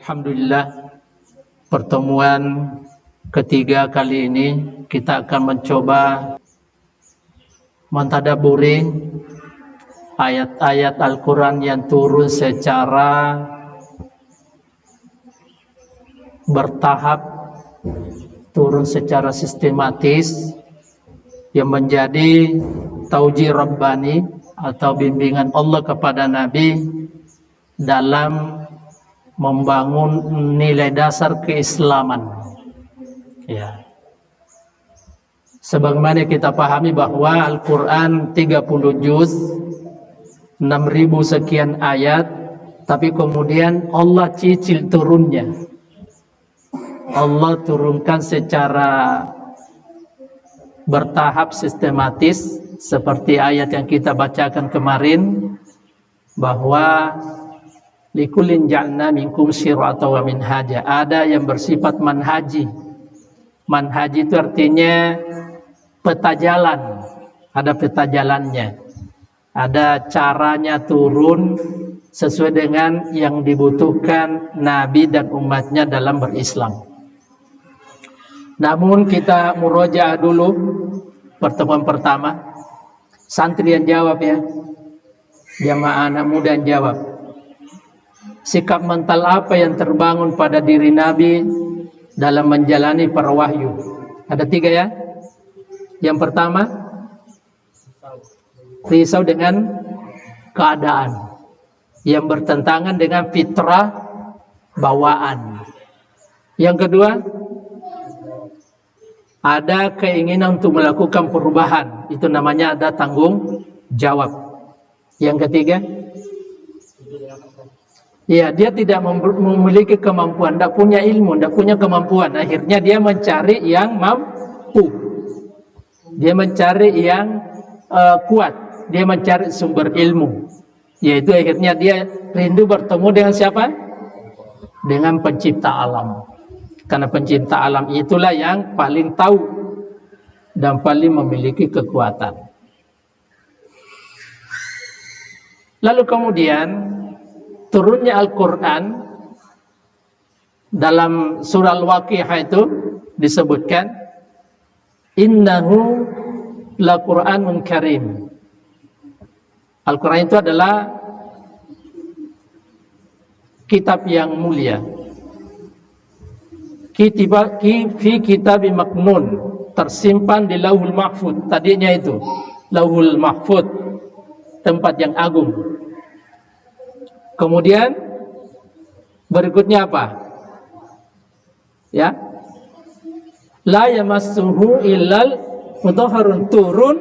Alhamdulillah, pertemuan ketiga kali ini kita akan mencoba mentadaburi ayat-ayat Al-Quran yang turun secara bertahap, turun secara sistematis, yang menjadi taujih Rabbani atau bimbingan Allah kepada Nabi dalam membangun nilai dasar keislaman. Ya. Sebagaimana kita pahami bahwa Al-Quran 30 juz, 6.000 sekian ayat, tapi kemudian Allah cicil turunnya. Allah turunkan secara bertahap sistematis, seperti ayat yang kita bacakan kemarin, bahwa likulin ja'alna minkum syir'atan wa minhaja. Ada yang bersifat manhaji. Manhaji itu artinya peta jalan. Ada peta jalannya. Ada caranya turun sesuai dengan yang dibutuhkan Nabi dan umatnya dalam berislam. Namun kita murojaah dulu pertemuan pertama. Santri yang jawab ya. Jamaah anak muda yang jawab. Sikap mental apa yang terbangun pada diri Nabi dalam menjalani para wahyu? Ada 3 ya. Yang pertama, risau dengan keadaan yang bertentangan dengan fitrah bawaan. Yang kedua, ada keinginan untuk melakukan perubahan. Itu namanya ada tanggung jawab. Yang ketiga, ya, dia tidak memiliki kemampuan, tidak punya ilmu, tidak punya kemampuan. Akhirnya dia mencari yang mampu. Dia mencari yang kuat. Dia mencari sumber ilmu. Yaitu akhirnya dia rindu bertemu dengan siapa? Dengan pencipta alam. Karena pencipta alam itulah yang paling tahu dan paling memiliki kekuatan. Lalu kemudian turunnya Al-Quran dalam surah Al-Waqiah itu disebutkan innahu la Qur'anun karim. Al-Quran itu adalah kitab yang mulia. Fi kitabim maknun, tersimpan di Lauhul Mahfuz. Tadinya itu Lauhul Mahfuz, tempat yang agung. Kemudian berikutnya apa? Ya. La yamassuhu illal mutahharun, turun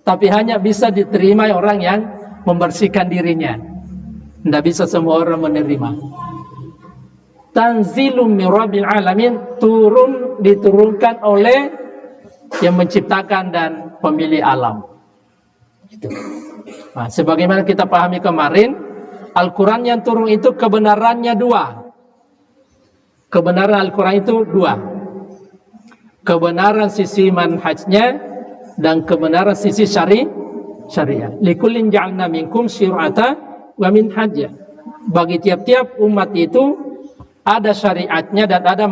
tapi hanya bisa diterima orang yang membersihkan dirinya. Tidak bisa semua orang menerima. Tanzilum min rabbil alamin, diturunkan oleh yang menciptakan dan pemilik alam. Itu. Nah, sebagaimana kita pahami kemarin, Al-Quran yang turun itu kebenarannya 2. Kebenaran Al-Quran itu 2. Kebenaran sisi manhajnya dan kebenaran sisi syariah. Likullin ja'alna minkum syir'atan wa minhaja. Bagi tiap-tiap umat itu ada syariatnya dan ada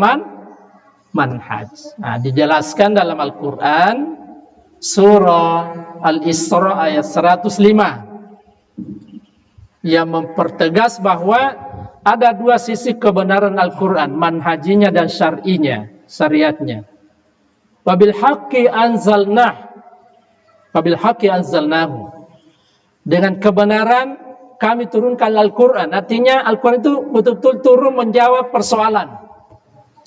manhaj. Nah, dijelaskan dalam Al-Quran surah Al-Isra ayat 105 yang mempertegas bahwa ada 2 sisi kebenaran Al-Quran, manhajinya dan syariatnya. Wabil haqqi anzalnahu. Dengan kebenaran kami turunkan Al-Quran. Artinya Al-Quran itu betul-betul turun menjawab persoalan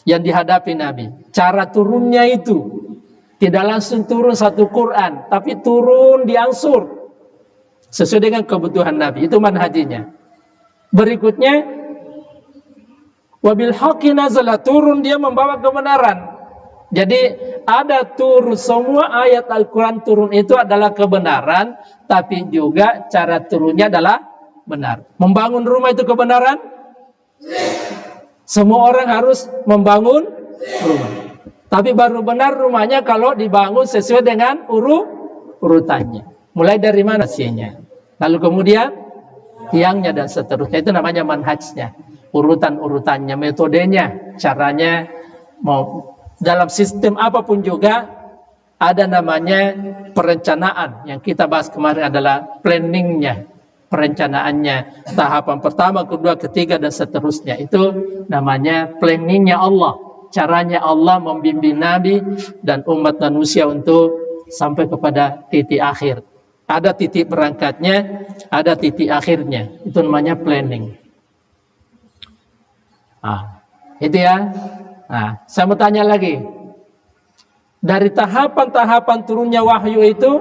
yang dihadapi Nabi. Cara turunnya itu tidak langsung turun satu Quran, tapi turun diangsur sesuai dengan kebutuhan Nabi. Itu manhajinya. Berikutnya, wabil haqqi nazala, turun dia membawa kebenaran. Jadi ada turun, semua ayat Al-Quran turun itu adalah kebenaran, tapi juga cara turunnya adalah benar. Membangun rumah itu kebenaran. Semua orang harus membangun rumah. Tapi baru benar rumahnya kalau dibangun sesuai dengan urutannya. Mulai dari mana sihnya. Lalu kemudian tiangnya dan seterusnya. Itu namanya manhajnya. urutan-urutannya, metodenya, caranya. Mau dalam sistem apapun juga ada namanya perencanaan. Yang kita bahas kemarin adalah planningnya, perencanaannya, tahapan pertama, kedua, ketiga, dan seterusnya. Itu namanya planningnya Allah, caranya Allah membimbing Nabi dan umat manusia untuk sampai kepada titik akhir. Ada titik berangkatnya, ada titik akhirnya. Itu namanya planning. Itu ya. Nah, saya mau tanya lagi. Dari tahapan-tahapan turunnya wahyu itu,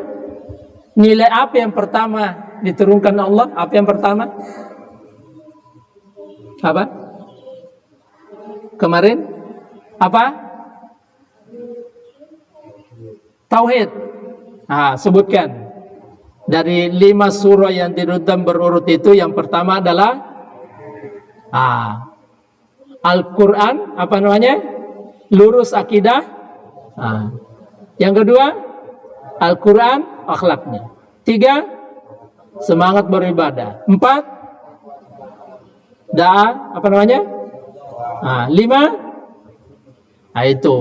nilai apa yang pertama diturunkan Allah? Apa yang pertama? Apa? Kemarin? Apa? Tauhid. Sebutkan. Dari 5 surah yang dirutam berurut itu, yang pertama adalah Al-Quran, apa namanya? Lurus akidah. Yang kedua, Al-Quran, akhlaknya. 3, semangat beribadah. 4, apa namanya? 5, itu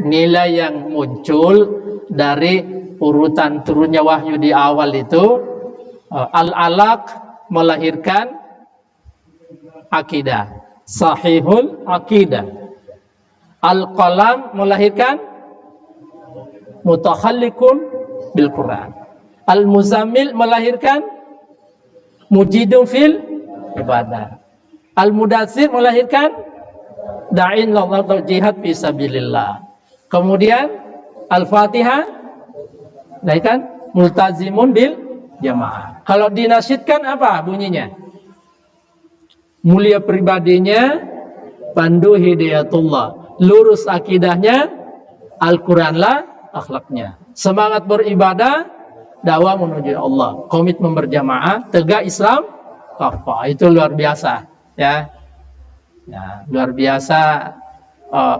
nilai yang muncul dari urutan turunnya wahyu di awal itu. Al-Alaq melahirkan akidah, sahihul akidah. Al-Qalam melahirkan mutakhalliqun bil Quran. Al-Muzammil melahirkan mujidun fil ibadah. Al-Mudaththir melahirkan da'in lallahu jihad fi sabilillah. Kemudian Al-Fatihah melahirkan multazimun bil jamaah. Kalau dinasyidkan apa bunyinya? Mulia pribadinya, pandu hidayatullah. Lurus akidahnya, Al-Quranlah akhlaknya. Semangat beribadah, dakwah menuju Allah. Komitmen berjamaah, tegak Islam, kafah. Itu luar biasa, ya. Luar biasa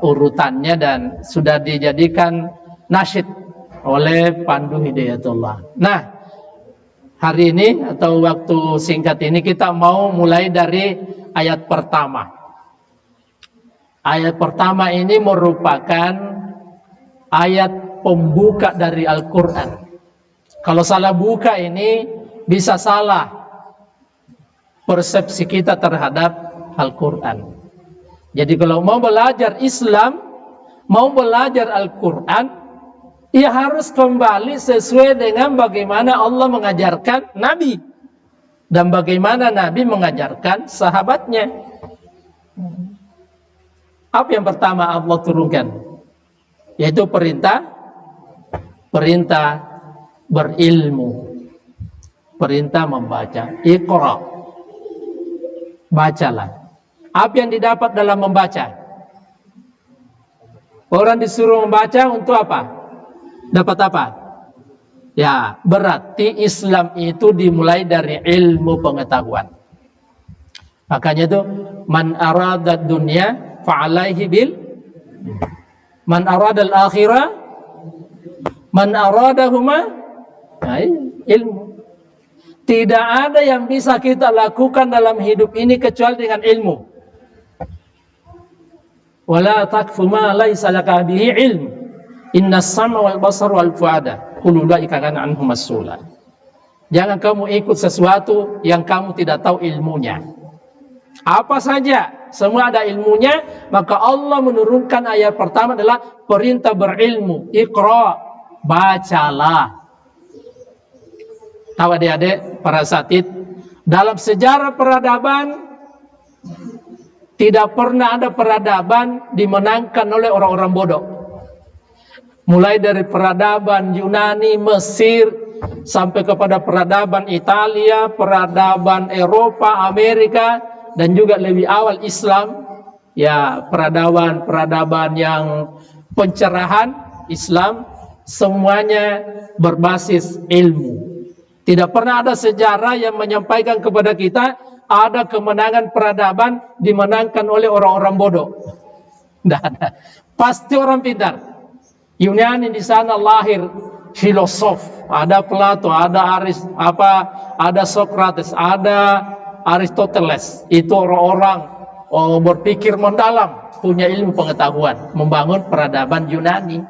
urutannya, dan sudah dijadikan nasyid oleh pandu hidayatullah. Nah, hari ini atau waktu singkat ini kita mau mulai dari ayat pertama. Ayat pertama ini merupakan ayat pembuka dari Al-Quran. Kalau salah buka ini bisa salah persepsi kita terhadap Al-Quran. Jadi kalau mau belajar Islam, mau belajar Al-Quran, ia harus kembali sesuai dengan bagaimana Allah mengajarkan Nabi dan bagaimana Nabi mengajarkan sahabatnya. Apa yang pertama Allah turunkan? Yaitu perintah berilmu, perintah membaca. Iqra, bacalah. Apa yang didapat dalam membaca? Orang disuruh membaca untuk apa? Dapat apa? Ya, berarti Islam itu dimulai dari ilmu pengetahuan. Makanya itu man arada dunya fa'alaihi bil, man arada al-akhirah, man aradahuma, ilmu. Tidak ada yang bisa kita lakukan dalam hidup ini kecuali dengan ilmu. Wala takfu ma laysa laka bihi ilm. Inna as-sam'a wal basar wal fuada kullu ulaika kana anhu mas'ula. Jangan kamu ikut sesuatu yang kamu tidak tahu ilmunya. Apa saja, semua ada ilmunya. Maka Allah menurunkan ayat pertama adalah perintah berilmu. Iqra, bacalah. Tahu adik-adik, para asatid, dalam sejarah peradaban tidak pernah ada peradaban dimenangkan oleh orang-orang bodoh. Mulai dari peradaban Yunani, Mesir, sampai kepada peradaban Italia, peradaban Eropa, Amerika, dan juga lebih awal Islam. Ya, peradaban yang pencerahan Islam, semuanya berbasis ilmu. Tidak pernah ada sejarah yang menyampaikan kepada kita ada kemenangan peradaban dimenangkan oleh orang-orang bodoh. Tidak ada. Pasti orang pintar. Yunani di sana lahir filosof, ada Plato, ada ada Socrates, ada Aristoteles. Itu orang-orang berpikir mendalam, punya ilmu pengetahuan, membangun peradaban Yunani.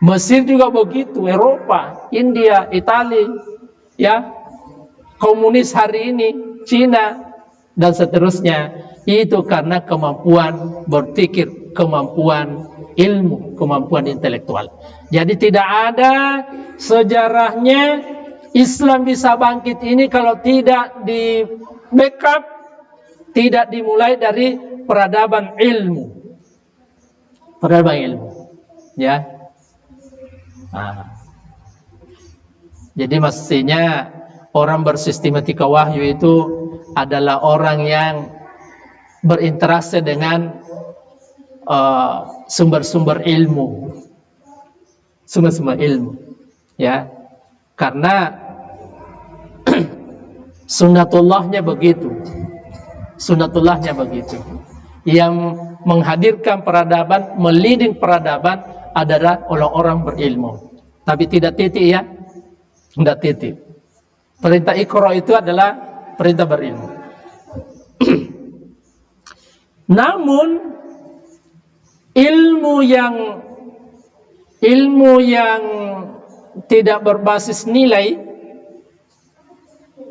Mesir juga begitu, Eropa, India, Italia, ya, komunis hari ini, Cina, dan seterusnya. Itu karena kemampuan berpikir, kemampuan ilmu, kemampuan intelektual. Jadi tidak ada sejarahnya Islam bisa bangkit ini kalau tidak di backup, tidak dimulai dari peradaban ilmu. Peradaban ilmu, ya. Nah. Jadi mestinya orang bersistematika wahyu itu adalah orang yang berinteraksi dengan sumber-sumber ilmu, sumber-sumber ilmu, ya, karena sunnatullahnya begitu, sunnatullahnya begitu. Yang menghadirkan peradaban, meliding peradaban adalah orang-orang berilmu. Tapi tidak titik, ya, tidak titik. Perintah Iqra itu adalah perintah berilmu. Namun ilmu yang tidak berbasis nilai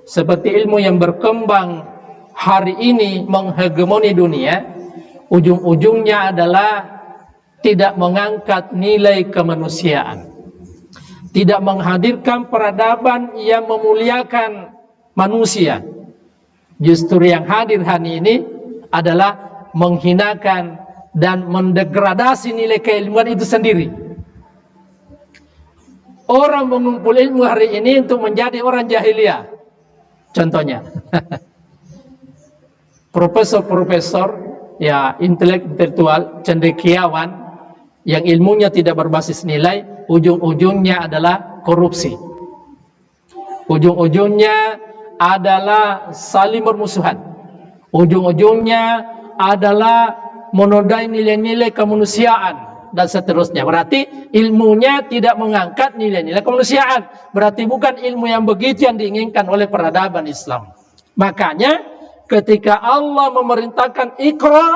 seperti ilmu yang berkembang hari ini menghegemoni dunia, ujung-ujungnya adalah tidak mengangkat nilai kemanusiaan, tidak menghadirkan peradaban yang memuliakan manusia. Justru yang hadir hari ini adalah menghinakan dan mendegradasi nilai keilmuan itu sendiri. Orang mengumpul ilmu hari ini untuk menjadi orang jahiliyah. Contohnya, profesor-profesor, ya, intelektual, cendekiawan, yang ilmunya tidak berbasis nilai, ujung-ujungnya adalah korupsi. Ujung-ujungnya adalah saling bermusuhan. Ujung-ujungnya adalah menodai nilai-nilai kemanusiaan dan seterusnya. Berarti ilmunya tidak mengangkat nilai-nilai kemanusiaan. Berarti bukan ilmu yang begitu yang diinginkan oleh peradaban Islam. Makanya ketika Allah memerintahkan Iqra,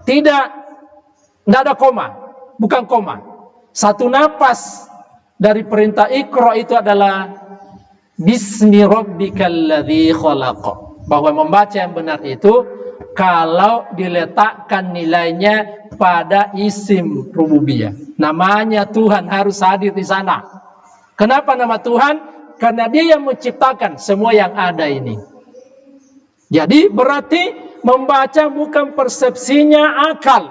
tidak ada koma, bukan koma. Satu napas dari perintah Iqra itu adalah Bismi rabbikal ladzi khalaq. Bahwa membaca yang benar itu kalau diletakkan nilainya pada isim rububiyah. Namanya Tuhan harus hadir di sana. Kenapa nama Tuhan? Karena Dia yang menciptakan semua yang ada ini. Jadi berarti membaca bukan persepsinya akal.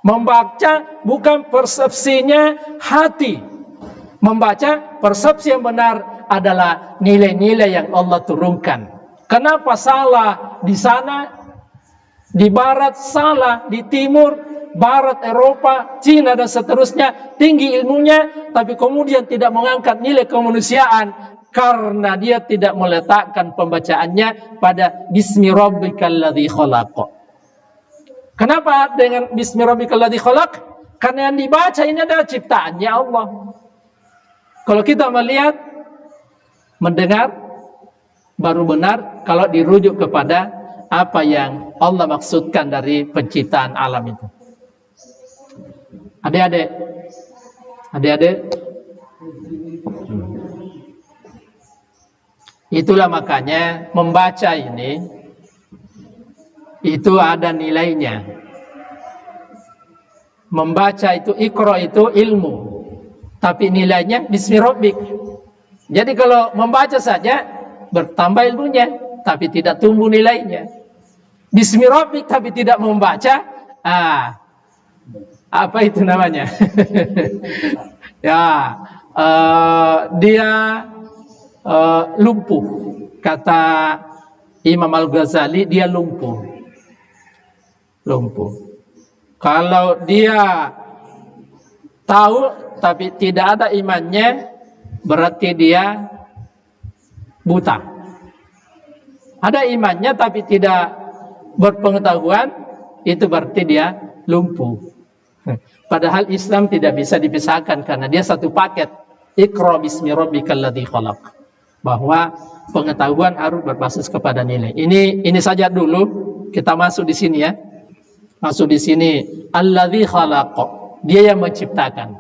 Membaca bukan persepsinya hati. Membaca persepsi yang benar adalah nilai-nilai yang Allah turunkan. Kenapa salah di sana? Di barat salah, di timur, barat Eropa, Cina dan seterusnya tinggi ilmunya, tapi kemudian tidak mengangkat nilai kemanusiaan karena dia tidak meletakkan pembacaannya pada Bismi rabbikal ladzi khalaq. Kenapa dengan Bismi rabbikal ladzi khalaq? Karena yang dibaca ini adalah ciptaannya Allah. Kalau kita melihat, mendengar, baru benar kalau dirujuk kepada apa yang Allah maksudkan dari penciptaan alam itu. Adik-adik, itulah makanya membaca ini itu ada nilainya. Membaca itu Iqra itu ilmu, tapi nilainya Bismi Rabbik. Jadi kalau membaca saja bertambah ilmunya, tapi tidak tumbuh nilainya. Bismi Rabbik tapi tidak membaca, apa itu namanya? Ya, dia lumpuh. Kata Imam Al-Ghazali, dia lumpuh. Kalau dia tahu tapi tidak ada imannya, berarti dia buta. Ada imannya tapi tidak berpengetahuan, itu berarti dia lumpuh. Padahal Islam tidak bisa dipisahkan karena dia satu paket. Iqra bismi rabbikal ladzi khalaq. Bahwa pengetahuan harus berbasis kepada nilai. Ini saja dulu kita masuk di sini ya. Masuk di sini, alladzi khalaqa. Dia yang menciptakan.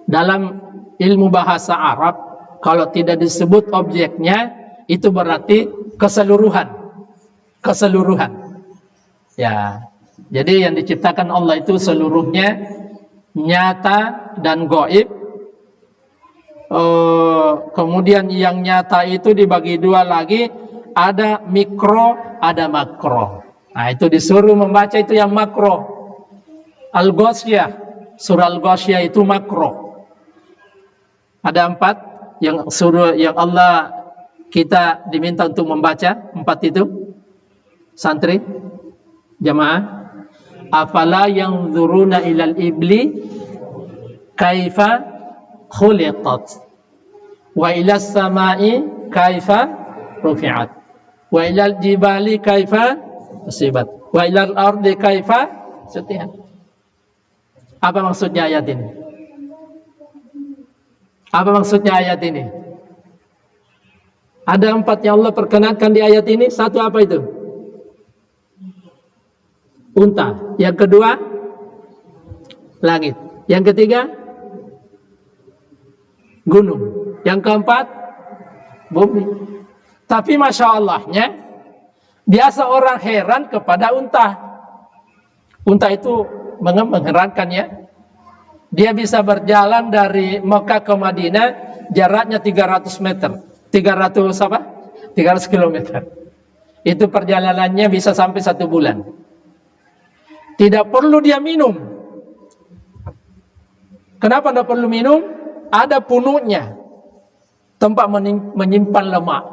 Dalam ilmu bahasa Arab, kalau tidak disebut objeknya, itu berarti keseluruhan. Keseluruhan. Ya. Jadi yang diciptakan Allah itu seluruhnya nyata dan gaib. Kemudian yang nyata itu dibagi dua lagi, ada mikro, ada makro. Nah, itu disuruh membaca itu yang makro. Al-Ghasyiyah, surah Al-Ghasyiyah itu makro. Ada 4 yang suruh yang Allah kita diminta untuk membaca, 4 itu. Santri, jamaah, afala yanzuruna ilal ibli kaifa khuliqat wa ilas samai kaifa rufi'at wa ilal jibali kaifa musibat wa ilal ardi kaifa sutihat. Apa maksudnya ayat ini? Apa maksudnya ayat ini? Ada 4 yang Allah perkenankan di ayat ini. Satu apa itu? Unta. Yang kedua, langit. Yang ketiga, gunung. Yang keempat, bumi. Tapi Masya Allahnya, biasa orang heran kepada unta. Unta itu mengherankan ya. Dia bisa berjalan dari Mekah ke Madinah, jaraknya 300 meter. 300 apa? 300 kilometer. Itu perjalanannya bisa sampai 1 bulan. Tidak perlu dia minum. Kenapa tidak perlu minum? Ada punuknya. Tempat menyimpan lemak.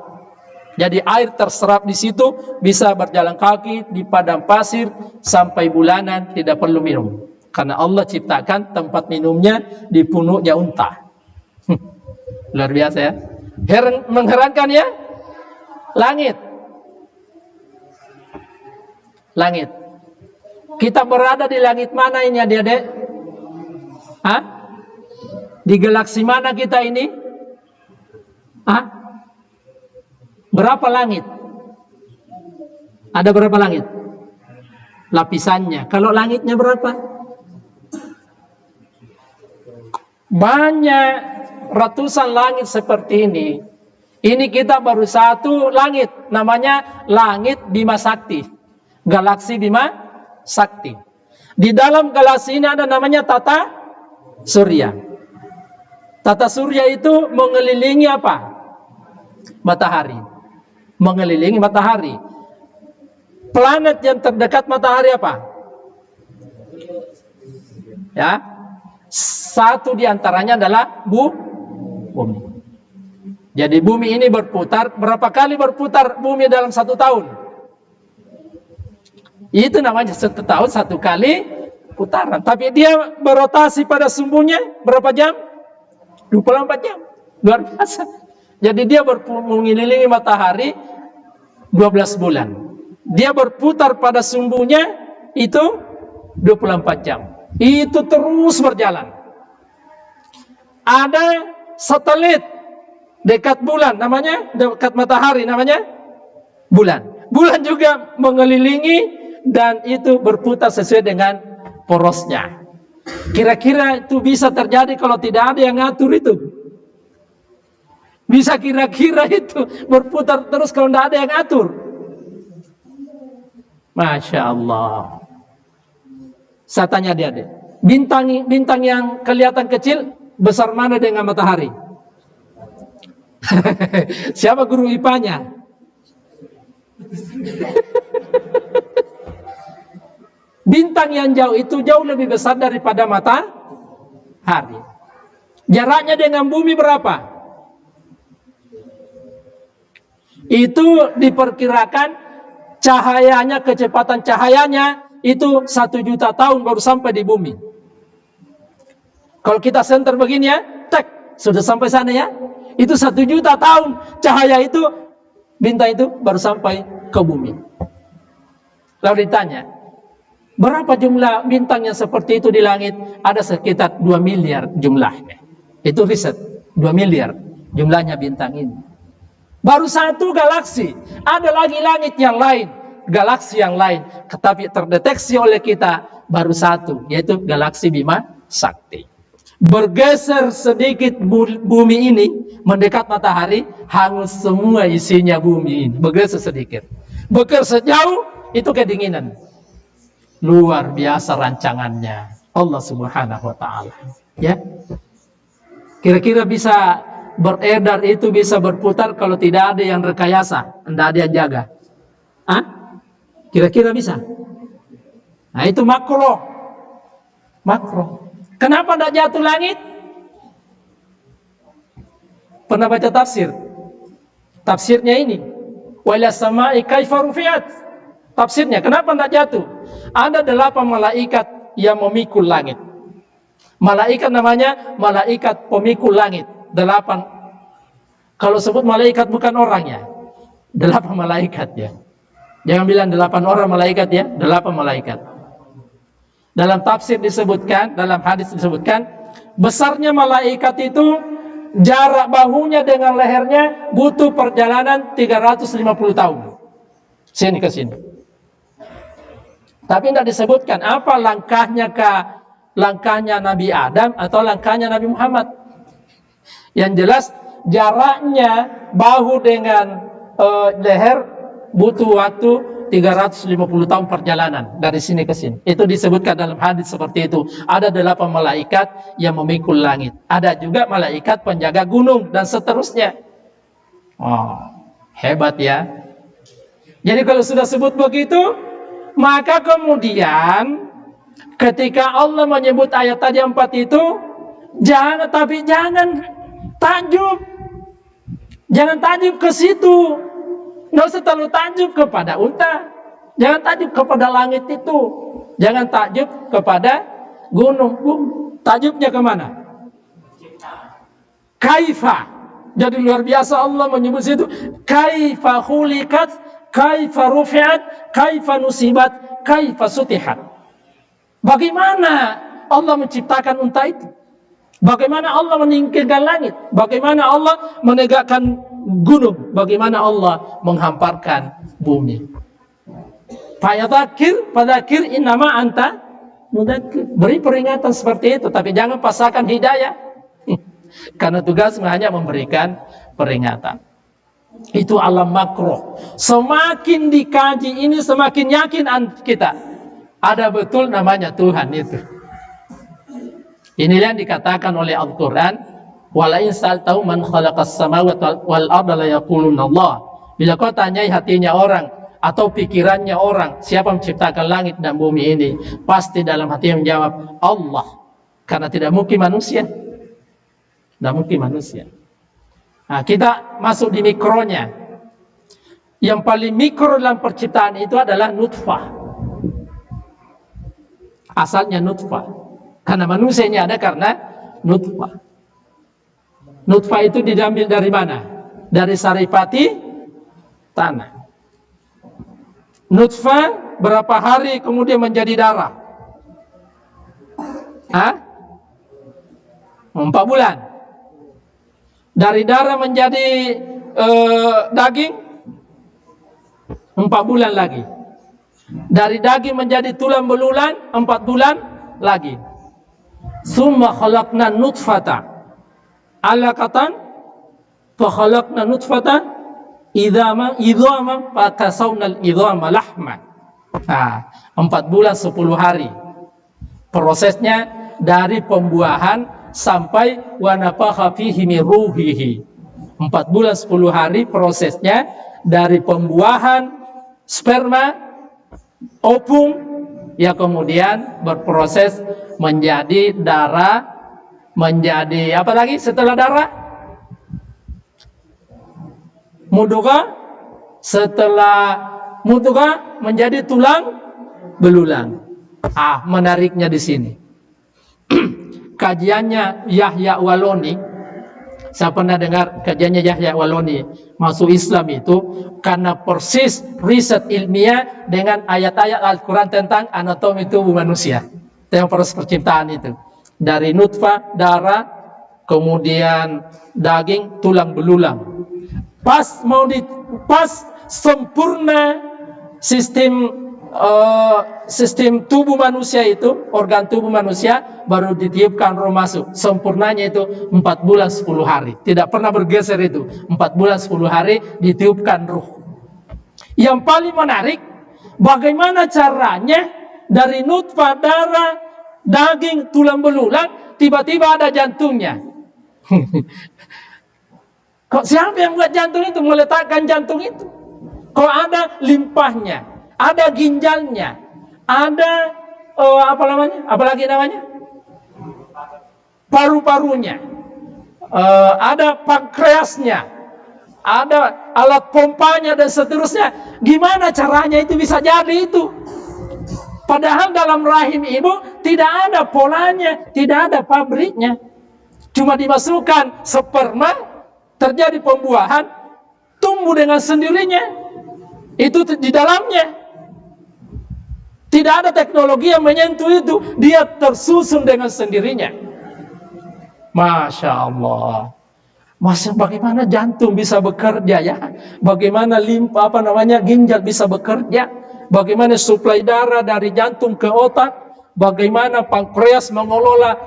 Jadi air terserap di situ, bisa berjalan kaki di padang pasir sampai bulanan, tidak perlu minum. Karena Allah ciptakan tempat minumnya di punuknya unta. Luar biasa ya. Mengherankan ya. Langit. Langit. Kita berada di langit mana ini adik-adik? Hah? Di galaksi mana kita ini? Hah? Berapa langit? Ada berapa langit? Lapisannya. Kalau langitnya berapa? Banyak, ratusan langit seperti ini. Ini kita baru satu langit. Namanya langit Bima Sakti. Galaksi Bima Sakti. Di dalam galaksi ini ada namanya Tata Surya. Tata Surya itu mengelilingi apa? Matahari. Mengelilingi matahari. Planet yang terdekat matahari apa? Ya. Satu diantaranya adalah bumi. Jadi bumi ini berputar. Berapa kali berputar bumi dalam 1 tahun? Itu namanya 1 tahun 1 kali putaran. Tapi dia berotasi pada sumbunya berapa jam? 24 jam. Luar biasa. Jadi dia mengelilingi matahari 12 bulan. Dia berputar pada sumbunya itu 24 jam. Itu terus berjalan. Ada satelit dekat bulan, namanya dekat matahari, namanya bulan. Bulan juga mengelilingi dan itu berputar sesuai dengan porosnya. Kira-kira itu bisa terjadi kalau tidak ada yang ngatur itu. Bisa kira-kira itu berputar terus kalau tidak ada yang ngatur. Masya Allah. Saya tanya dia, bintang yang kelihatan kecil besar mana dengan matahari? Siapa guru IPA-nya? Bintang yang jauh itu jauh lebih besar daripada matahari. Jaraknya dengan bumi berapa? Itu diperkirakan cahayanya, kecepatan cahayanya itu 1 juta tahun baru sampai di bumi. Kalau kita senter begini ya, tek, sudah sampai sana ya. Itu 1 juta tahun cahaya itu, bintang itu baru sampai ke bumi. Lalu ditanya, berapa jumlah bintang yang seperti itu di langit? Ada sekitar 2 miliar jumlahnya. Itu riset, 2 miliar jumlahnya bintang ini. Baru 1 galaksi. Ada lagi langit yang lain. galaksi yang lain, tetapi terdeteksi oleh kita baru satu, yaitu galaksi Bima Sakti. Bergeser sedikit bumi ini mendekat matahari, hangus semua isinya bumi ini. Bergeser sedikit, bergeser jauh, itu kedinginan. Luar biasa rancangannya Allah Subhanahu wa taala. Ya. Kira-kira bisa beredar itu, bisa berputar kalau tidak ada yang rekayasa, tidak ada yang jaga. Hah? Kira-kira bisa? Nah, itu makro. Makro. Kenapa tidak jatuh langit? Pernah baca tafsir? Tafsirnya ini. Wa ila samai kaifa rufi'at. Tafsirnya, kenapa tidak jatuh? Ada 8 malaikat yang memikul langit. Malaikat namanya malaikat pemikul langit. 8. Kalau sebut malaikat bukan orangnya. 8 malaikat ya. Jangan bilang 8 orang malaikat ya. 8 malaikat. Dalam tafsir disebutkan, dalam hadis disebutkan, besarnya malaikat itu jarak bahunya dengan lehernya butuh perjalanan 350 tahun. Sini ke sini. Tapi tidak disebutkan apa langkahnya Nabi Adam atau langkahnya Nabi Muhammad. Yang jelas jaraknya bahu dengan leher butuh waktu 350 tahun perjalanan dari sini ke sini. Itu disebutkan dalam hadis seperti itu. Ada 8 malaikat yang memikul langit. Ada juga malaikat penjaga gunung dan seterusnya. Oh, hebat ya. Jadi kalau sudah sebut begitu, maka kemudian ketika Allah menyebut ayat tadi 4 itu, jangan takjub. Jangan takjub ke situ. Nggak usah terlalu takjub kepada unta. Jangan takjub kepada langit itu. Jangan takjub kepada gunung. Takjubnya kemana? Kaifa. Jadi luar biasa Allah menyebut situ. Kaifa khuliqat, kaifa rufi'at, kaifa nusibat, kaifa sutihat. Bagaimana Allah menciptakan unta itu? Bagaimana Allah meninggikan langit? Bagaimana Allah menegakkan gunung? Bagaimana Allah menghamparkan bumi? Fadzakir innama anta mudzakir. Beri peringatan seperti itu, tapi jangan pasangkan hidayah. Karena tugasmu hanya memberikan peringatan. Itu alam makro. Semakin dikaji ini, semakin yakin kita ada betul namanya Tuhan itu. Inilah yang dikatakan oleh Al-Quran, wala in sa'altahu man khalaqas samawati wal arda la yaquluna Allah. Bila kau tanyai hatinya orang atau pikirannya orang, siapa menciptakan langit dan bumi ini, pasti dalam hatinya menjawab Allah. Karena tidak mungkin manusia. Tidak mungkin manusia. Nah, kita masuk di mikronya. Yang paling mikro dalam perciptaan itu adalah nutfah. Asalnya nutfah. Karena manusia ini ada karena nutfah. Nutfah itu diambil dari mana? Dari saripati tanah. Nutfah berapa hari kemudian menjadi darah? 4 bulan. Dari darah menjadi daging 4 bulan lagi. Dari daging menjadi tulang belulang 4 bulan lagi. Summa khalaqna nutfata alaqatan fa khalaqna nutfata idhaman fa kasawna al-idhama lahma. 4 bulan 10 hari. Prosesnya dari pembuahan sampai wa nafakha fihi min ruhihi. 4 bulan 10 hari prosesnya dari pembuahan sperma, ovum, ya kemudian berproses menjadi darah, menjadi apa lagi setelah darah? Mudghah, setelah mudghah menjadi tulang belulang. Menariknya di sini. Kajiannya Yahya Waloni, saya pernah dengar kajiannya Yahya Waloni masuk Islam itu karena persis riset ilmiah dengan ayat-ayat Al-Quran tentang anatomi tubuh manusia. Yang proses perciptaan itu dari nutfah, darah, kemudian daging, tulang belulang. Pas sempurna sistem tubuh manusia itu, organ tubuh manusia baru ditiupkan roh masuk. Sempurnanya itu 4 bulan 10 hari. Tidak pernah bergeser itu. 4 bulan 10 hari ditiupkan roh. Yang paling menarik, bagaimana caranya dari nutfah, darah, daging, tulang belulang, tiba-tiba ada jantungnya. Kok siapa yang buat jantung itu, meletakkan jantung itu? Kok ada limpahnya, ada ginjalnya, ada apalagi namanya? Paru-parunya, ada pankreasnya, ada alat pompanya dan seterusnya. Gimana caranya itu bisa jadi itu? Padahal dalam rahim ibu tidak ada polanya, tidak ada pabriknya. Cuma dimasukkan sperma, terjadi pembuahan, tumbuh dengan sendirinya. Itu di dalamnya. Tidak ada teknologi yang menyentuh itu. Dia tersusun dengan sendirinya. Masya Allah. Bagaimana jantung bisa bekerja ya? Bagaimana ginjal bisa bekerja? Bagaimana suplai darah dari jantung ke otak? Bagaimana pankreas mengelola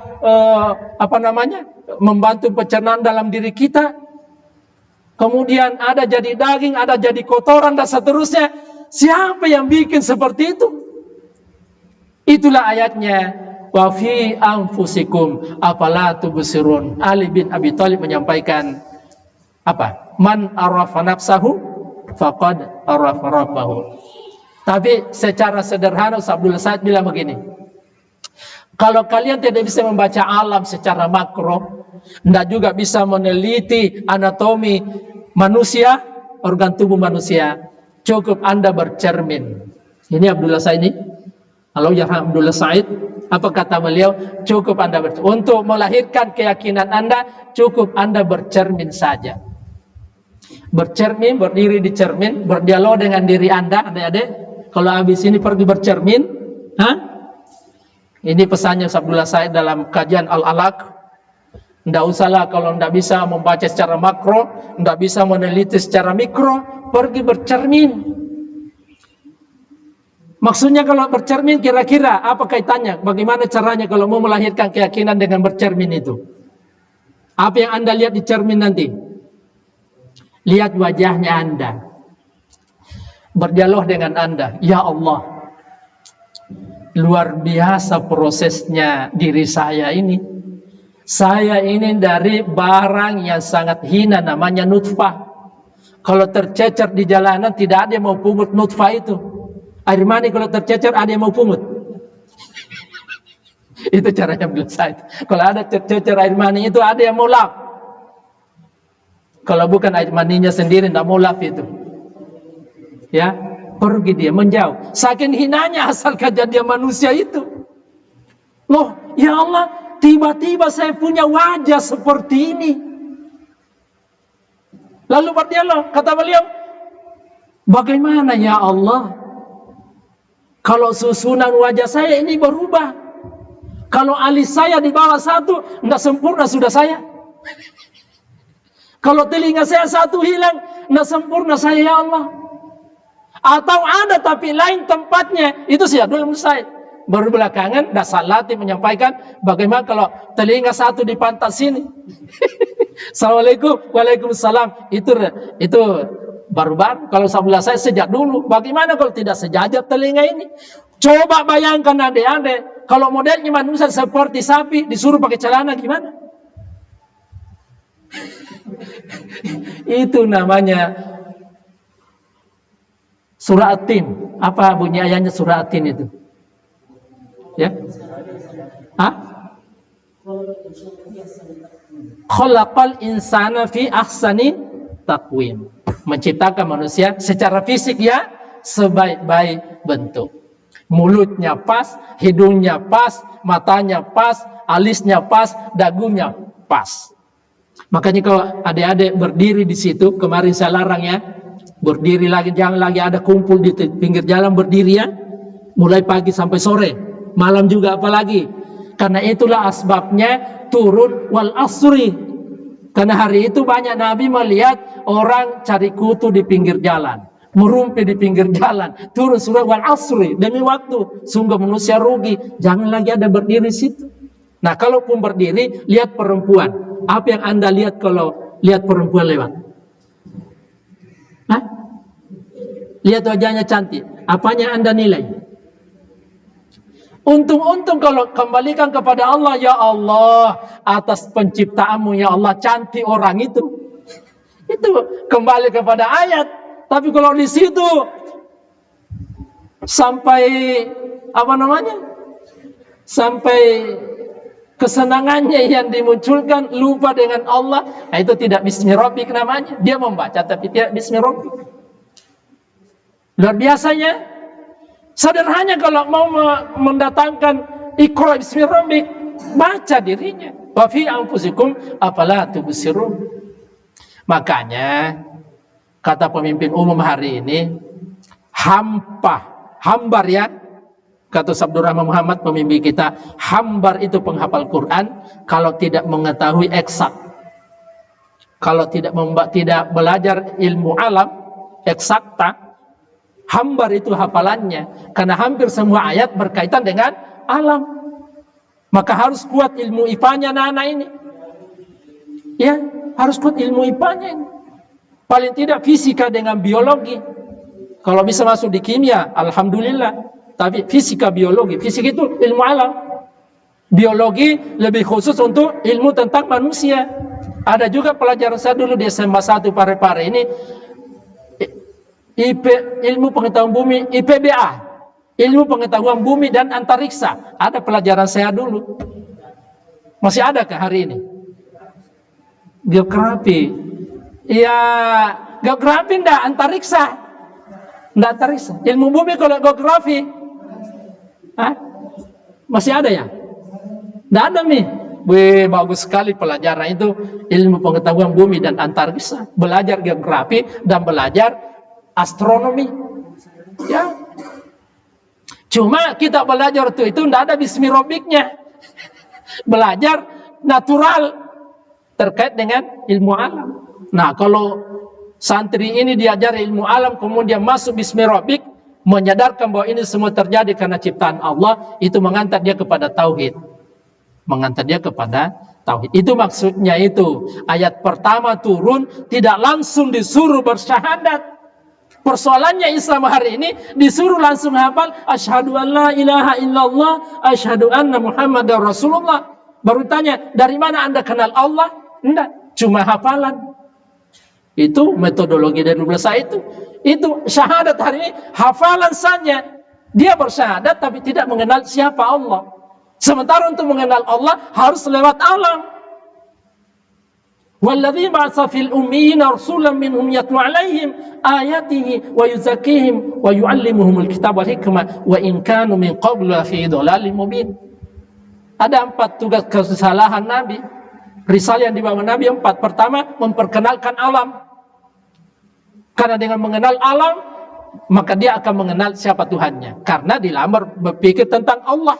membantu pencernaan dalam diri kita? Kemudian ada jadi daging, ada jadi kotoran dan seterusnya. Siapa yang bikin seperti itu? Itulah ayatnya. Wa fi anfusikum afala tubsirun. Ali bin Abi Thalib menyampaikan apa? Man arafa nafsahu faqad arafa rabbahu. Tapi secara sederhana Abdullah Said bilang begini. Kalau kalian tidak bisa membaca alam secara makro, tidak juga bisa meneliti anatomi manusia, organ tubuh manusia, cukup Anda bercermin. Ini Abdullah Said ini. Kalau Abdullah Said, apa kata beliau? Cukup Anda bercermin. Untuk melahirkan keyakinan Anda, cukup Anda bercermin saja. Bercermin, berdiri di cermin, berdialog dengan diri Anda, adik-adik. Kalau habis ini pergi bercermin, ini pesannya Abdullah Said dalam kajian Al-Alaq. Tidak usahlah kalau tidak bisa membaca secara makro, tidak bisa meneliti secara mikro, pergi bercermin. Maksudnya kalau bercermin kira-kira apa kaitannya? Bagaimana caranya kalau mau melahirkan keyakinan dengan bercermin itu? Apa yang Anda lihat di cermin nanti? Lihat wajahnya Anda. Berdialog dengan Anda. Ya Allah. Luar biasa prosesnya diri saya ini. Saya ini dari barang yang sangat hina namanya nutfah. Kalau tercecer di jalanan tidak ada yang mau pungut nutfah itu. Air mani kalau tercecer ada yang mau pungut. Itu caranya Abdul Said. Kalau ada tercecer air mani itu ada yang mau lap. Kalau bukan air maninya sendiri tidak mau lap itu. Ya, pergi dia menjauh. Saking hinanya asal kejadian manusia itu. Loh, ya Allah, tiba-tiba saya punya wajah seperti ini. Lalu berdialog, kata beliau, bagaimana ya Allah? Kalau susunan wajah saya ini berubah. Kalau alis saya di bawah satu, tidak sempurna sudah saya. Kalau telinga saya satu hilang, tidak sempurna saya ya Allah. Atau ada tapi lain tempatnya. Itu sih Abdul Said. Baru belakangan Dasalati menyampaikan bagaimana kalau telinga satu di pantat sini. Assalamualaikum, waalaikumsalam. Itu baru-baru. Kalau Abdullah Said sejak dulu. Bagaimana kalau tidak sejajar telinga ini? Coba bayangkan adik-adik, kalau modelnya manusia seperti sapi disuruh pakai celana gimana? Itu namanya surah At-Tin. Apa bunyi ayatnya surah At-Tin itu? Ya? Khalaqal insana fi ahsani taqwim. Menciptakan manusia secara fisik ya sebaik-baik bentuk. Mulutnya pas, hidungnya pas, matanya pas, alisnya pas, dagunya pas. Makanya kalau adik-adik berdiri di situ, kemarin saya larang ya, berdiri lagi, jangan lagi ada kumpul di pinggir jalan berdiri ya, mulai pagi sampai sore, malam juga apalagi. Karena itulah asbabnya turun wal asri. Karena hari itu banyak Nabi melihat orang cari kutu di pinggir jalan. merumpi di pinggir jalan, turun surah wal asri, demi waktu, sungguh manusia rugi. Jangan lagi ada berdiri situ. Nah, kalaupun berdiri, lihat perempuan. Apa yang Anda lihat kalau lihat perempuan lewat? Hah? Lihat wajahnya cantik. Apanya Anda nilai? Untung-untung kalau kembalikan kepada Allah, ya Allah, atas penciptaanmu ya Allah, cantik orang itu. Itu kembali kepada ayat. Tapi kalau di situ sampai sampai kesenangannya yang dimunculkan lupa dengan Allah, nah itu tidak bismi rabbik namanya. Dia membaca tapi tidak bismi rabbik. Luar biasanya, sederhana kalau mau mendatangkan iqra bismi rabbik, baca dirinya. Wa fi anfusikum afala tubsirun. Makanya kata pemimpin umum hari ini, hambar ya, kata Sabdur Rahman Muhammad pemimpin kita, hambar itu penghafal Quran kalau tidak mengetahui eksak, kalau tidak belajar ilmu alam eksakta, hambar itu hafalannya, karena hampir semua ayat berkaitan dengan alam. Maka harus kuat ilmu IPA-nya anak-anak ini, ya harus kuat ilmu IPA-nya ini. Paling tidak fisika dengan biologi. Kalau bisa masuk di kimia, alhamdulillah. Tapi fisika biologi, fisika itu ilmu alam. Biologi lebih khusus untuk ilmu tentang manusia. Ada juga pelajaran saya dulu di SMA 1 Parepare ini, ilmu pengetahuan bumi, IPBA, ilmu pengetahuan bumi dan antariksa. Ada pelajaran saya dulu. Masih ada ke hari ini? Geografi. Ya, geografi enggak, antariksa. Enggak antariksa. Ilmu bumi kalau geografi. Hah? Masih ada ya? Enggak ada nih. Wih, bagus sekali pelajaran itu, ilmu pengetahuan bumi dan antariksa. Belajar geografi dan belajar astronomi. Ya. Cuma kita belajar itu enggak ada bismi rabbiknya. Belajar natural terkait dengan ilmu alam. Nah, kalau santri ini diajar ilmu alam, kemudian masuk bismi rabbik, menyadarkan bahwa ini semua terjadi karena ciptaan Allah, itu mengantar dia kepada tauhid. Mengantar dia kepada tauhid. Itu maksudnya itu. Ayat pertama turun, tidak langsung disuruh bersyahadat. Persoalannya Islam hari ini, disuruh langsung hafal, asyhadu an la ilaha illallah, asyhadu anna Muhammadar Rasulullah. Baru tanya, dari mana Anda kenal Allah? Enggak, cuma hafalan. Itu metodologi dari bahasa itu. Itu syahadat hari ini hafalan saja. Dia bersyahadat tapi tidak mengenal siapa Allah. Sementara untuk mengenal Allah harus lewat alam. Walladzi ba'atsa fil ummiyina rasulan minhum yatlu 'alaihim ayatihi wa yuzakkihim wa yu'allimuhumul kitaba wal hikmah wa in kanu min qablu fi dhalalin mubin. Ada 4 tugas kesalahan Nabi. Risalah yang dibawa Nabi 4. Pertama, memperkenalkan alam. Karena dengan mengenal alam, maka dia akan mengenal siapa Tuhannya. Karena dilamar berpikir tentang Allah.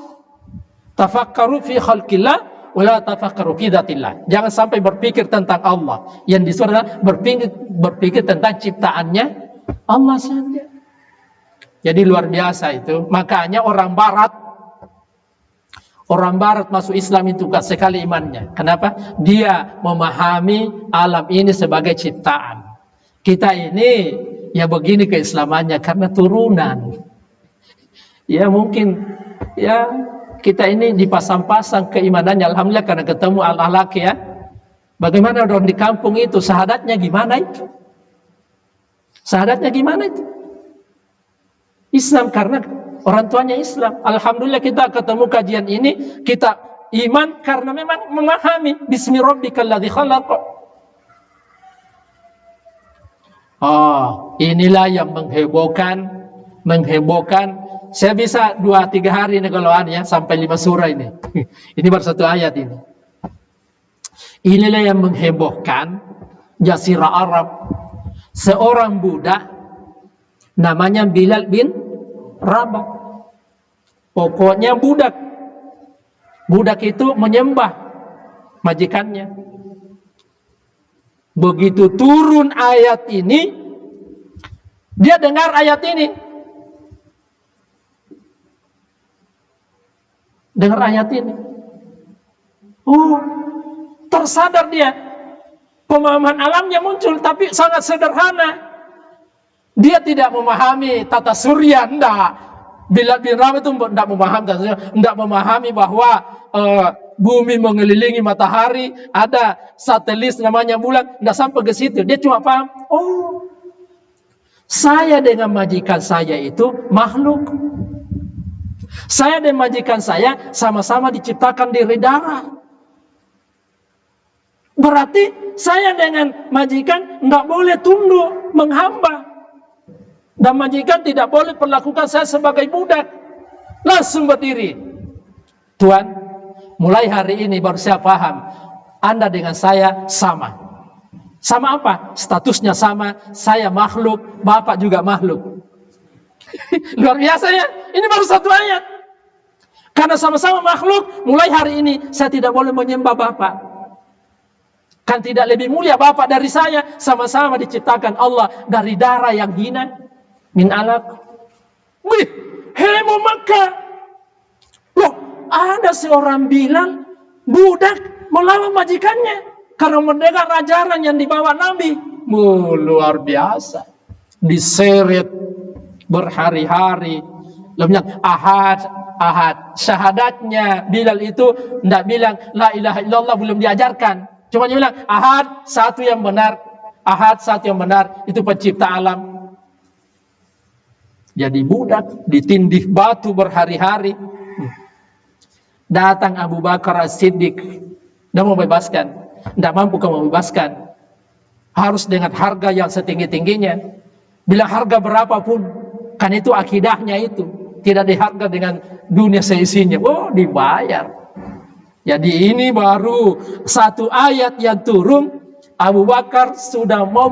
Tafakkaru fi khalqillah wa la tafakkaru fi dzatillah. Jangan sampai berpikir tentang Allah. Yang disuruh adalah berpikir tentang ciptaannya Allah saja. Jadi luar biasa itu. Makanya orang Barat masuk Islam itu kuat sekali imannya. Kenapa? Dia memahami alam ini sebagai ciptaan. Kita ini ya begini keislamannya karena turunan. Ya mungkin ya kita ini dipasang-pasang keimanannya. Alhamdulillah karena ketemu al-ahlak ya. Bagaimana orang di kampung itu syahadatnya gimana itu? Syahadatnya gimana itu? Islam karena orang tuanya Islam. Alhamdulillah kita ketemu kajian ini, kita iman karena memang memahami bismi rabbikal ladzi khalaq. Oh, inilah yang menghebohkan. Saya bisa 2-3 hari ini kalau ada ya, sampai 5 surah ini. Ini baru 1 ayat ini. Inilah yang menghebohkan Jazirah Arab. Seorang budak namanya Bilal bin Rabah. Pokoknya budak itu menyembah majikannya. Begitu turun ayat ini, Dia dengar ayat ini. Dengar ayat ini. Oh, tersadar dia. Pemahaman alamnya muncul, tapi sangat sederhana. Dia tidak memahami tata surya, enggak. Bila bin Ram itu enggak memahami tata surya, enggak memahami bahwa bumi mengelilingi matahari, ada satelit namanya bulan, enggak sampai ke situ. Dia cuma paham, oh, saya dengan majikan saya itu makhluk. Saya dan majikan saya sama-sama diciptakan dari darah. Berarti saya dengan majikan enggak boleh tunduk, menghamba. Dan majikan tidak boleh perlakukan saya sebagai budak. Langsung berdiri. Tuan, mulai hari ini baru saya paham, Anda dengan saya sama. Sama apa? Statusnya sama, saya makhluk, Bapak juga makhluk. Luar biasa ya, ini baru satu ayat. Karena sama-sama makhluk, mulai hari ini saya tidak boleh menyembah Bapak. Kan tidak lebih mulia Bapak dari saya, sama-sama diciptakan Allah dari darah yang hina. Min alaq. Wih, heboh Makkah. Loh, ada seorang Bilal budak melawan majikannya karena mendengar ajaran yang dibawa Nabi. Luar biasa. Diseret berhari-hari. Lalu ahad. Syahadatnya Bilal itu tidak bilang la ilaha illallah, belum diajarkan. Cuma dia bilang ahad, satu yang benar. Ahad, satu yang benar. Itu pencipta alam. Jadi budak, ditindih batu berhari-hari. Datang Abu Bakar As-Siddiq, dia mau bebaskan. Tidak mampu kamu membebaskan. Harus dengan harga yang setinggi-tingginya. Bilang harga berapapun. Kan itu akidahnya itu. Tidak diharga dengan dunia seisinya. Oh, dibayar. Jadi ini baru satu ayat yang turun. Abu Bakar sudah mau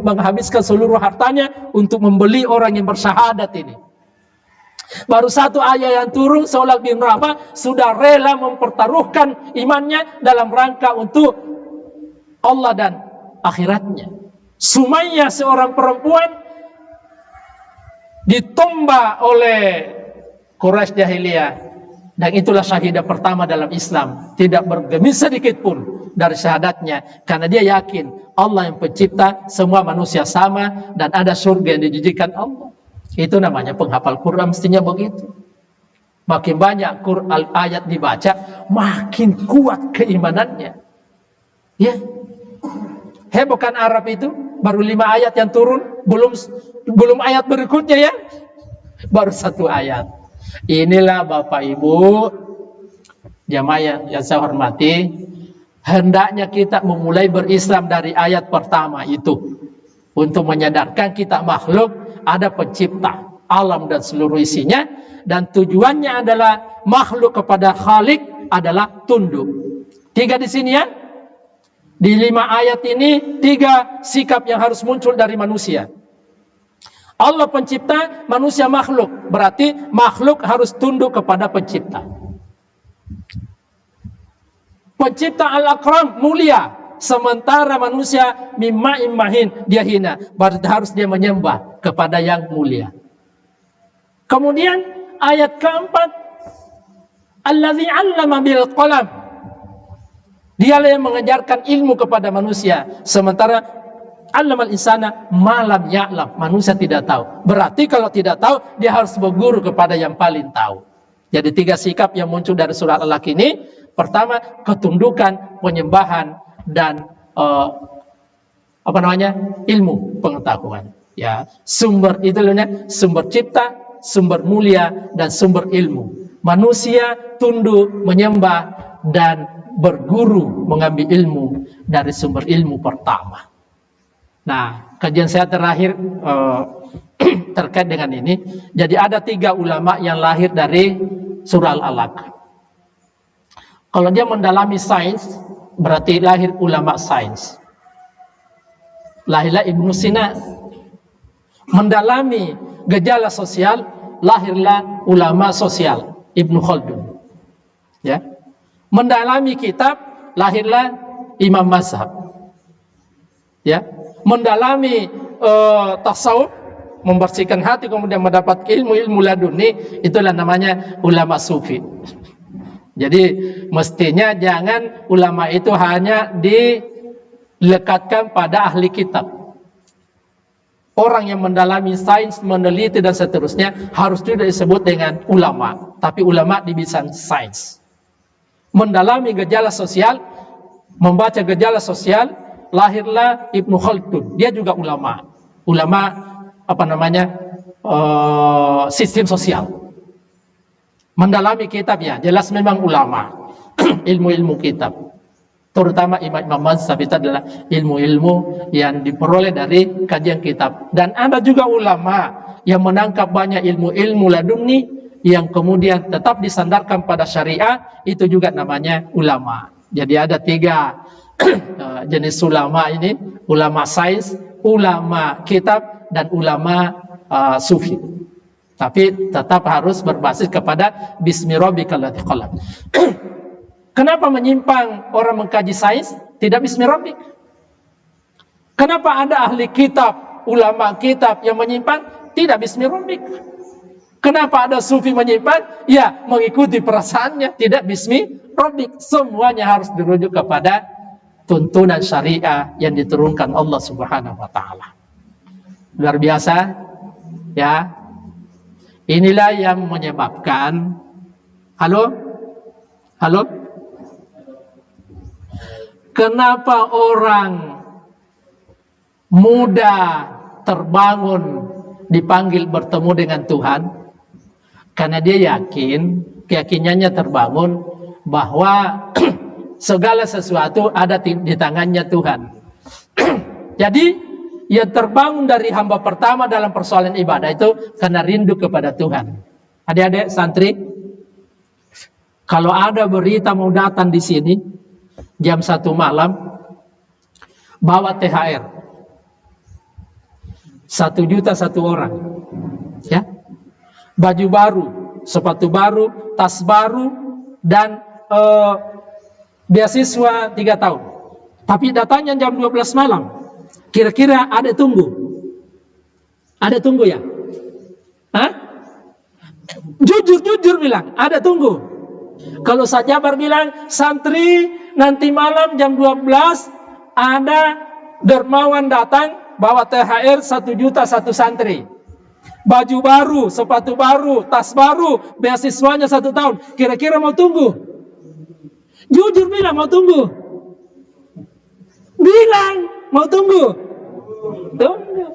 menghabiskan seluruh hartanya untuk membeli orang yang bersyahadat ini. Baru satu ayat yang turun, Saulah bin Rabah sudah rela mempertaruhkan imannya dalam rangka untuk Allah dan akhiratnya. Sumayyah, seorang perempuan, ditomba oleh Quraisy jahiliyah. Dan itulah syahidah pertama dalam Islam. Tidak bergemis sedikit pun dari syahadatnya. Karena dia yakin Allah yang pencipta, semua manusia sama, dan ada surga yang dijanjikan Allah. Itu namanya penghafal Quran, mestinya begitu. Makin banyak Quran ayat dibaca, makin kuat keimanannya. Ya, heboh kan Arab itu? Baru 5 ayat yang turun, belum ayat berikutnya ya. Baru 1 ayat. Inilah Bapak Ibu jamaah yang saya hormati, hendaknya kita memulai berislam dari ayat pertama itu, untuk menyadarkan kita makhluk, ada pencipta alam dan seluruh isinya, dan tujuannya adalah makhluk kepada Khalik adalah tunduk. 3 di sini ya. Di 5 ayat ini 3 sikap yang harus muncul dari manusia. Allah pencipta, manusia makhluk. Berarti makhluk harus tunduk kepada pencipta. Pencipta al-akram, mulia. Sementara manusia mimma'in mahin, dia hina. Berarti harus dia menyembah kepada yang mulia. Kemudian ayat keempat, allazi 'allama bil qalam. Dialah yang mengajarkan ilmu kepada manusia. Sementara Allamal insana malam ya'lam, manusia tidak tahu. Berarti kalau tidak tahu, dia harus berguru kepada yang paling tahu. Jadi 3 sikap yang muncul dari surah Al-Alaq ini. Pertama, ketundukan, penyembahan, dan ilmu pengetahuan. Ya, sumber itu sumber cipta, sumber mulia, dan sumber ilmu. Manusia tunduk, menyembah, dan berguru mengambil ilmu dari sumber ilmu pertama. Nah, kajian saya terakhir terkait dengan ini. Jadi ada 3 ulama yang lahir dari surah Al-Alaq. Kalau dia mendalami sains, berarti lahir ulama sains. Lahirlah Ibnu Sina. Mendalami gejala sosial, lahirlah ulama sosial, Ibnu Khaldun. Ya. Mendalami kitab, lahirlah Imam Mazhab. Ya. Mendalami tasawuf, membersihkan hati kemudian mendapat ilmu laduni, itulah namanya ulama sufi. Jadi mestinya jangan ulama itu hanya dilekatkan pada ahli kitab. Orang yang mendalami sains, meneliti dan seterusnya harus tidak disebut dengan ulama, tapi ulama di bidang sains. Mendalami gejala sosial, membaca gejala sosial, lahirlah Ibnu Khaldun. Dia juga ulama. Ulama sistem sosial. Mendalami kitab ya, jelas memang ulama. Ilmu-ilmu kitab. Terutama imam mazhab itu adalah ilmu-ilmu yang diperoleh dari kajian kitab. Dan ada juga ulama yang menangkap banyak ilmu-ilmu laduni yang kemudian tetap disandarkan pada syariah, itu juga namanya ulama. Jadi ada 3 jenis ulama ini: ulama sains, ulama kitab, dan ulama sufi. Tapi tetap harus berbasis kepada bismi rabbikal ladzi khalaq. Kenapa menyimpang orang mengkaji sains tidak bismi rabbik? Kenapa ada ahli kitab, ulama kitab yang menyimpang tidak bismi rabbik? Kenapa ada sufi menyimpang? Ya, mengikuti perasaannya, tidak bismi rabbik. Semuanya harus dirujuk kepada tuntunan syariah yang diturunkan Allah Subhanahu wa taala. Luar biasa, ya. Inilah yang menyebabkan halo? Kenapa orang mudah terbangun dipanggil bertemu dengan Tuhan? Karena dia yakin, keyakinannya terbangun bahwa segala sesuatu ada di tangannya Tuhan. Jadi ia terbangun dari hamba pertama dalam persoalan ibadah itu karena rindu kepada Tuhan. Adik-adik santri, kalau ada berita mau datang di sini jam 1 malam, bawa THR 1 juta 1 orang, ya, baju baru, sepatu baru, tas baru, dan beasiswa 3 tahun. Tapi datangnya jam 12 malam. Kira-kira ada tunggu? Ada tunggu ya? Hah? Jujur bilang, ada tunggu. Kalau Sajabar bilang, santri nanti malam jam 12 ada dermawan datang bawa THR 1 juta 1 santri. Baju baru, sepatu baru, tas baru, beasiswanya 1 tahun. Kira-kira mau tunggu? Jujur bilang mau tunggu. Bilang mau tunggu. Tunggu.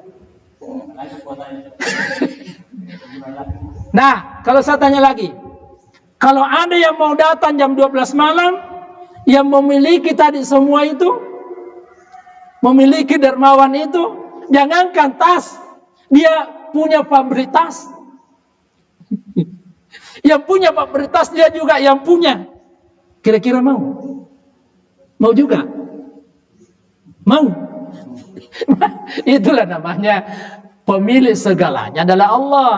Nah, kalau saya tanya lagi, kalau ada yang mau datang jam 12 malam, yang memiliki tadi semua itu, memiliki dermawan itu, jangankan tas, dia punya pabrik tas. Yang punya pabrik tas dia juga yang punya. Kira-kira mau? Mau juga? Mau? Itulah namanya pemilik segalanya adalah Allah.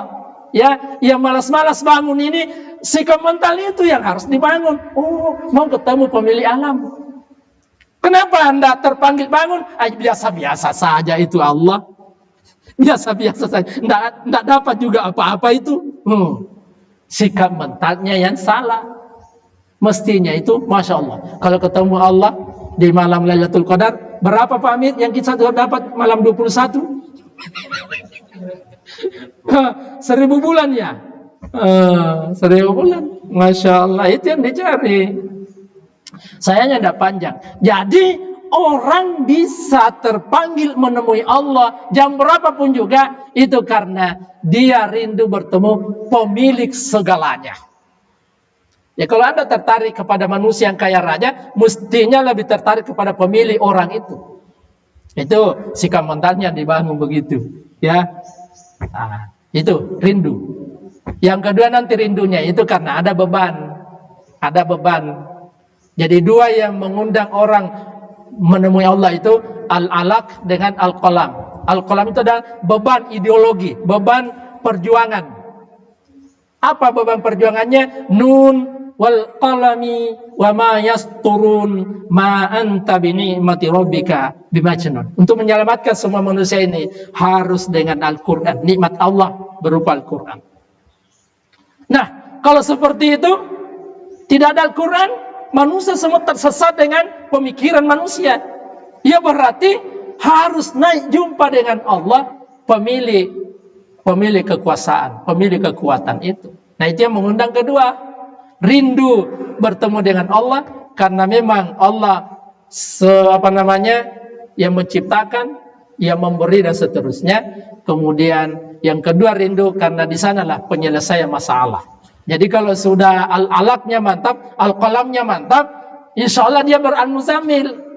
Ya, yang malas-malas bangun ini, sikap mental itu yang harus dibangun. Oh, mau ketemu pemilik alam. Kenapa Anda terpanggil bangun? Biasa-biasa saja itu Allah. Biasa-biasa saja. Tidak dapat juga apa-apa itu. Sikap mentalnya yang salah. Mestinya itu, Masya Allah. Kalau ketemu Allah di malam Lailatul Qadar, berapa pamit yang kita dapat malam 21? 1000 bulan ya? 1000 bulan. Masya Allah, itu yang dicari. Sayangnya tidak panjang. Jadi orang bisa terpanggil menemui Allah jam berapapun juga, itu karena dia rindu bertemu pemilik segalanya. Ya, kalau Anda tertarik kepada manusia yang kaya raya, mestinya lebih tertarik kepada pemilik orang itu. Itu sikap mentalnya dibangun begitu, ya. Nah, itu rindu. Yang kedua nanti rindunya itu karena ada beban. Ada beban. Jadi 2 yang mengundang orang menemui Allah itu al-alaq dengan al-qalam. Al-qalam itu adalah beban ideologi, beban perjuangan. Apa beban perjuangannya? Nun, wal qalami wa ma yasturun ma anta bi ni'mati rabbika bimajnun. Untuk menyelamatkan semua manusia ini harus dengan Al-Qur'an, nikmat Allah berupa Al-Qur'an. Nah, kalau seperti itu tidak ada Al-Qur'an, manusia semua tersesat dengan pemikiran manusia. Ya berarti harus naik jumpa dengan Allah, pemilik kekuasaan, pemilik kekuatan itu. Nah, itu yang mengundang kedua, rindu bertemu dengan Allah, karena memang Allah yang menciptakan, yang memberi dan seterusnya. Kemudian yang kedua rindu karena di sanalah penyelesaian masalah. Jadi kalau sudah al-alaqnya mantap, al-qalamnya mantap, insya Allah dia ber-al-muzammil.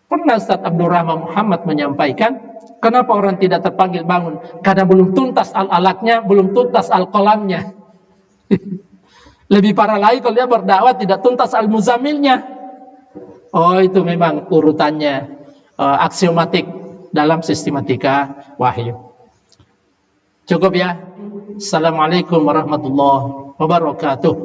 Pernah Ustaz Abdurrahman Muhammad menyampaikan, kenapa orang tidak terpanggil bangun? Karena belum tuntas al-alaqnya, belum tuntas al-qalamnya. Lebih parah lagi kalau dia berdakwah tidak tuntas al-muzammilnya. Oh, itu memang urutannya aksiomatik dalam sistematika wahyu. Cukup ya. Assalamualaikum warahmatullahi wabarakatuh.